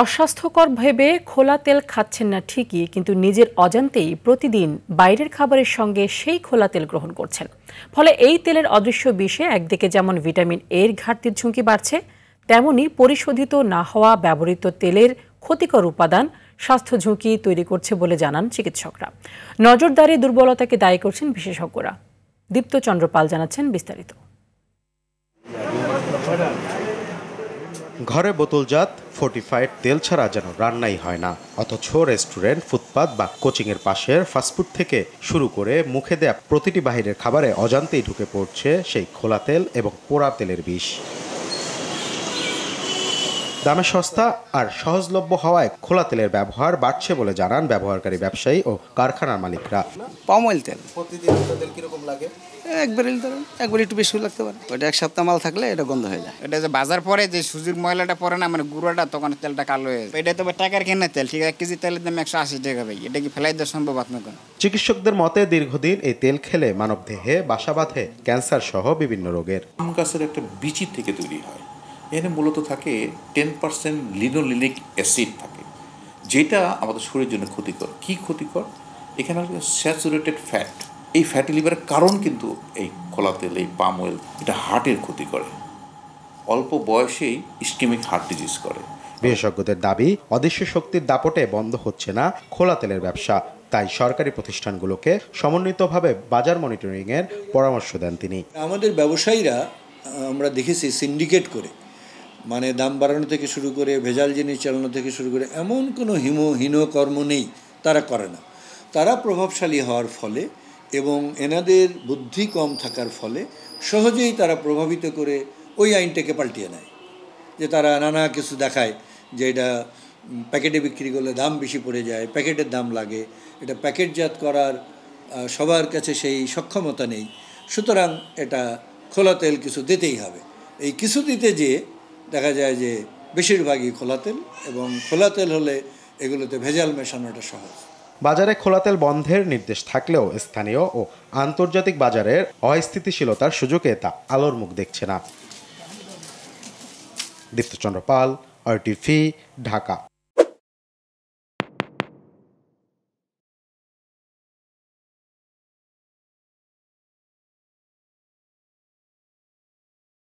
অস্বাস্থ্যকর ভেবে খোলা তেল খাচ্ছেন না ঠিকই, কিন্তু নিজের অজান্তেই প্রতিদিন বাইরের খাবারের সঙ্গে সেই খোলা তেল গ্রহণ করছেন। ফলে এই তেলের অদৃশ্য বিষে একদিকে যেমন ভিটামিন এর ঘাটতির ঝুঁকি বাড়ছে, তেমনি পরিশোধিত না হওয়া ব্যবহৃত তেলের ক্ষতিকর উপাদান স্বাস্থ্য ঝুঁকি তৈরি করছে বলে জানান চিকিৎসকরা। নজরদারি দুর্বলতাকে দায়ী করছেন বিশেষজ্ঞরা। দীপ্ত চন্দ্র পাল জানাচ্ছেন বিস্তারিত। ঘরে বোতলজাত ফোর্টিফাইড তেল ছাড়া যেন রান্নাই হয় না, অথচ রেস্টুরেন্ট, ফুটপাত বা কোচিংয়ের পাশের ফাস্টফুড থেকে শুরু করে মুখে দেয়া প্রতিটি বাহিরের খাবারে অজান্তেই ঢুকে পড়ছে সেই খোলা তেল এবং পোড়া তেলের বিষ। দামে সস্তা আর সহজলভ্য হওয়ায় খোলা তেলের ব্যবহার বাড়ছে বলে জানান ব্যবহারকারী ব্যবসায়ী ও কারখানার মালিকরা। পাম অয়েল তেল প্রতিদিন তেল কিরকম লাগে? একবার একটু বেশি লাগতে পারে। ওইটা এক সপ্তাহ মাল থাকলে এটা গন্ধ হয়ে যায়। এটা যে বাজার পরে যে সুজির ময়লাটা পরে না, মানে গুঁড়োটা, তখন তেলটা কালো হয়ে যায়। এটা তো টাকার কেনা তেল, ঠিক আছে, 1 কেজি তেলের দাম 180 টাকা ভাই। এটা কি ফেলাই দেওয়া সম্ভব আপনার? চিকিৎসকদের মতে দীর্ঘদিন এই তেল খেলে মানবদেহে বাসা বাঁধে ক্যান্সার সহ বিভিন্ন রোগের। আম গাছের একটা বিচি থেকে তৈরি হয়। এখানে মূলত থাকে 10% লিনোলিনিক অ্যাসিড থাকে, যেটা আমাদের শরীরের জন্য ক্ষতিকর। কি ক্ষতিকর? এখানে স্যাচুরেটেড ফ্যাট। এই ফ্যাটি লিভারের কারণ কিন্তু এই খোলা তেল, এই পাম অয়েল, এটা হার্টের ক্ষতি করে। অল্প বয়সেই ইসকেমিক হার্ট ডিজিজ করে। বিশেষজ্ঞদের দাবি, অদৃশ্য শক্তির দাপটে বন্ধ হচ্ছে না খোলা তেলের ব্যবসা। তাই সরকারি প্রতিষ্ঠানগুলোকে সমন্বিতভাবে বাজার মনিটরিংয়ের পরামর্শ দেন তিনি। আমাদের ব্যবসায়ীরা আমরা দেখেছি সিন্ডিকেট করে, মানে দাম বাড়ানো থেকে শুরু করে ভেজাল জিনিস চালানো থেকে শুরু করে এমন কোনো হীন কর্ম নেই তারা করে না। তারা প্রভাবশালী হওয়ার ফলে এবং এনাদের বুদ্ধি কম থাকার ফলে সহজেই তারা প্রভাবিত করে ওই আইনটাকে পাল্টিয়ে নেয়। যে তারা নানা কিছু দেখায় যে এটা প্যাকেটে বিক্রি করলে দাম বেশি পড়ে যায়, প্যাকেটের দাম লাগে, এটা প্যাকেটজাত করার সবার কাছে সেই সক্ষমতা নেই, সুতরাং এটা খোলা তেল কিছু দিতেই হবে। এই কিছু দিতে যেয়ে দেখা যায় যে বেশিরভাগই খোলা তেল, এবং খোলা তেল হলে এগুলোতে ভেজাল মেশানোটা সহজ। বাজারে খোলা তেল বন্ধের নির্দেশ থাকলেও স্থানীয় ও আন্তর্জাতিক বাজারের অস্থিতিশীলতার সুযোগে তা আলোর মুখ দেখছে না। দীপ্ত চন্দ্র পাল, RTV, ঢাকা।